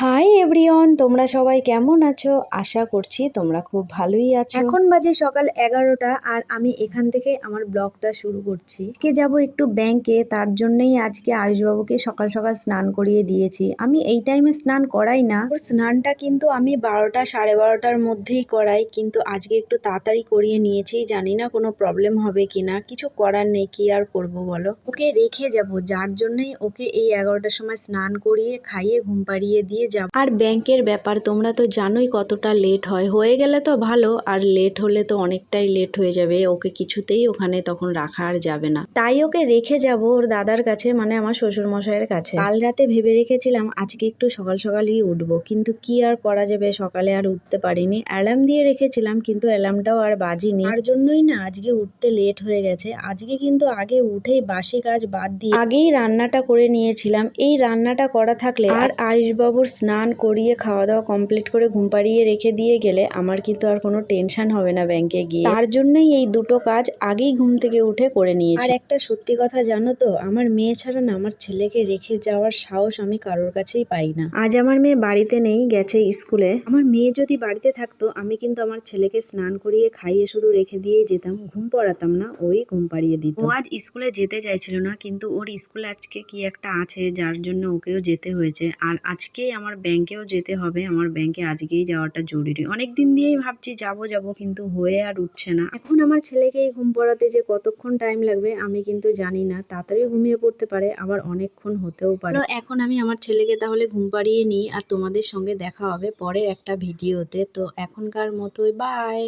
Hi everyone, তোমরা সবাই কেমন আছো? আশা করছি তোমরা খুব ভালোই আছো। এখন বাজে সকাল 11টা আর আমি এখান থেকে আমার ব্লগটা শুরু করছি। আজকে যাব একটু ব্যাংকে, তার জন্যই আজকে আয়ুষবাবুকে সকাল সকাল স্নান করিয়ে দিয়েছি। আমি এই টাইমে স্নান করাই না, ওর স্নানটা কিন্তু আমি 12টা 12:30টার মধ্যেই করাই, কিন্তু আজকে একটু তাড়াতাড়ি করিয়ে নিয়েছি। জানি না কোনো প্রবলেম হবে কিনা, কিছু করার নেই, কি আর করব বলো। ওকে রেখে যাব, যার জন্যই ওকে এই 11টার সময় স্নান করিয়ে খাইয়ে ঘুম পাড়িয়ে দিয়ে যাব। আর ব্যাংকের ব্যাপার তোমরা তো জানোই কতটা লেট হয়, হয়ে গেলে তো ভালো, আর লেট হলে তো অনেকটাই লেট হয়ে যাবে, ওকে কিছুতেই ওখানে তখন রাখা আর যাবে না। তাই ওকে রেখে যাব ওর দাদার কাছে, মানে আমার শ্বশুর মশাইয়ের কাছে। কাল রাতে ভেবে রেখেছিলাম আজকে একটু সকাল সকালই উঠবো, কিন্তু কি আর করা যাবে, সকালে আর উঠতে পারিনি। অ্যালার্ম দিয়ে রেখেছিলাম কিন্তু অ্যালার্মটাও আর বাজিনি, তার জন্যই না আজকে উঠতে লেট হয়ে গেছে। আজকে কিন্তু আগে উঠেই বাসি কাজ বাদ দিয়ে আগেই রান্নাটা করে নিয়েছিলাম। এই রান্নাটা করা থাকলে আর আয়ুষবাবুর স্নান করিয়ে খাওয়া দাওয়া কমপ্লিট করে ঘুম পাড়িয়ে রেখে দিয়ে গেলে আমার কিন্তু আর কোনো টেনশন হবে না ব্যাংকে গিয়ে। তার জন্যই এই দুটো কাজ আগেই ঘুম থেকে উঠে করে নিয়েছি। আর একটা সত্যি কথা জানো তো, আমার মেয়ে ছাড়া না আমার ছেলেকে রেখে যাওয়ার সাহস আমি কারোর কাছেই পাই না। আজ আমার মেয়ে বাড়িতে নেই, গেছে স্কুলে। আমার মেয়ে যদি বাড়িতে থাকতো আমি কিন্তু আমার ছেলেকে স্নান করিয়ে খাইয়ে শুধু রেখে দিয়ে যেতাম, ঘুম পড়াতাম না, ওই ঘুম পাড়িয়ে দিত। ও আজ স্কুলে যেতে চাইছিল না, কিন্তু ওর স্কুলে আজকে কি একটা আছে যার জন্য ওকেও যেতে হয়েছে। আর আজকেই আমার ব্যাংকেও যেতে হবে, আমার ব্যাংকে আজকেই যাওয়াটা জরুরি। অনেক দিন দিয়েই ভাবছি যাব কিন্তু হয়ে আর উঠছে না। এখন আমার ছেলেকে ঘুম পড়াতে যে কতক্ষণ টাইম লাগবে আমি কিন্তু জানি না, তাড়াতাড়ি ঘুমিয়ে পড়তে পারে, আবার অনেকক্ষণ হতেও পারে। তো এখন আমি আমার ছেলেকে তাহলে ঘুম পাড়িয়ে নিই, আর তোমাদের সঙ্গে দেখা হবে পরের একটা ভিডিওতে। তো এখনকার মতোই বাই।